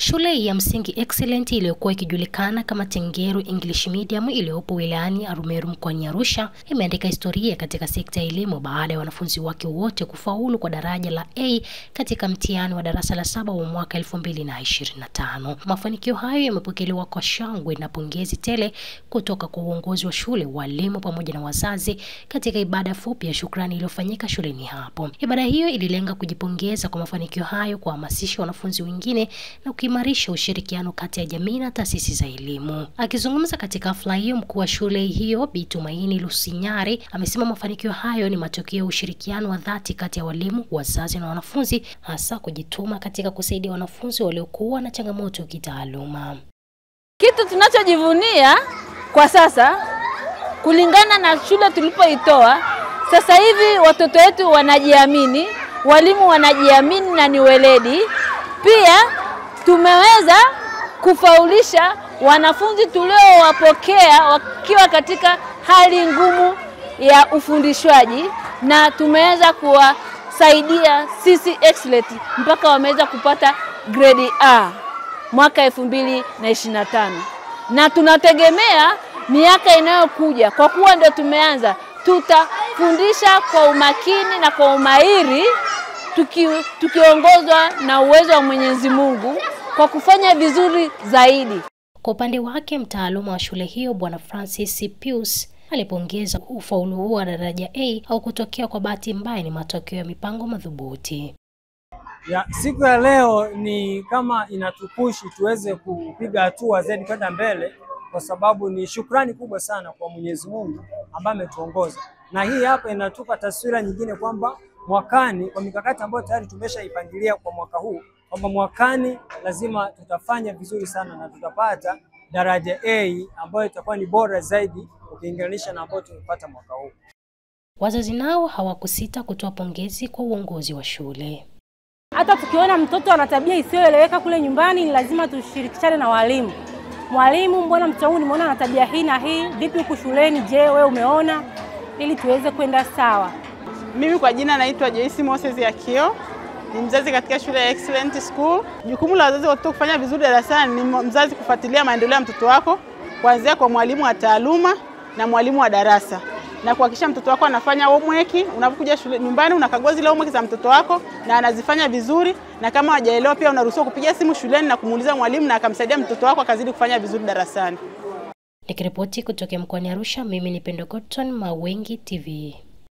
Shule ya msingi Excellent iliyokuwa ikijulikana kama Tengeru English Medium iliyopo wilayani Arumeru mkoani Arusha imeandika historia katika sekta ya elimu baada ya wanafunzi wake wote kufaulu kwa daraja la A katika mtihani wa darasa la 7 wa mwaka 2025. Mafanikio hayo yamepokelewa kwa shangwe na pongezi tele kutoka kwa uongozi wa shule, walimu pamoja na wazazi katika ibada fupi ya shukrani iliyofanyika shuleni hapo. Ibada hiyo ililenga kujipongeza kwa mafanikio hayo, kuhamasisha wanafunzi wengine na kuimarisha ushirikiano kati ya jamii na taasisi za elimu. Akizungumza katika hafla hiyo, mkuu wa shule hiyo Bi Tumaini Lusinyari amesema mafanikio hayo ni matokeo ya ushirikiano wa dhati kati ya walimu, wazazi na wanafunzi, hasa kujituma katika kusaidia wanafunzi waliokuwa na changamoto ya kitaaluma. Kitu tunachojivunia kwa sasa, kulingana na shule tulipoitoa, sasa hivi watoto wetu wanajiamini, walimu wanajiamini na ni weledi. Pia tumeweza kufaulisha wanafunzi tuliowapokea wakiwa katika hali ngumu ya ufundishwaji, na tumeweza kuwasaidia sisi Excellent mpaka wameweza kupata grade A mwaka 2025. Na tunategemea miaka inayokuja, kwa kuwa ndio tumeanza, tutafundisha kwa umakini na kwa umahiri tukiongozwa na uwezo wa Mwenyezi Mungu kwa kufanya vizuri zaidi. Kwa upande wake, mtaaluma wa shule hiyo Bwana Francis Pius alipongeza ufaulu huo wa daraja A au kutokea kwa bahati mbaya, ni matokeo ya mipango madhubuti. Siku ya leo ni kama inatupushi tuweze kupiga hatua zaidi kwenda mbele, kwa sababu ni shukrani kubwa sana kwa Mwenyezi Mungu ambaye ametuongoza. Na hii hapa inatupa taswira nyingine kwamba mwakani, kwa mikakati ambayo tayari tumeshaipangilia kwa mwaka huu, kwamba mwakani lazima tutafanya vizuri sana na tutapata daraja A ambayo itakuwa ni bora zaidi ukilinganisha na ambayo tumepata mwaka huu. Wazazi nao hawakusita kutoa pongezi kwa uongozi wa shule. Hata tukiona mtoto ana tabia isiyoeleweka kule nyumbani, ni lazima tushirikishane na walimu. Mwalimu, mbona mtoto wangu nimeona ana tabia hii na hii, vipi huku shuleni, je wewe umeona, ili tuweze kwenda sawa. Mimi kwa jina naitwa Joyce Moses Yakio, ni mzazi katika shule ya Excellent School. Jukumu la wazazi watoto kufanya vizuri darasani ni mzazi kufuatilia maendeleo ya mtoto wako, kuanzia kwa mwalimu wa taaluma na mwalimu wa darasa, na kuhakikisha mtoto wako anafanya homework. Unapokuja shule nyumbani unakagua zile homework za mtoto wako na anazifanya vizuri, na kama hajaelewa pia unaruhusiwa kupiga simu shuleni na kumuuliza mwalimu na akamsaidia mtoto wako akazidi kufanya vizuri darasani. Nikiripoti kutoka mkoani Arusha, mimi ni Pendo Cotton, Mawengi TV.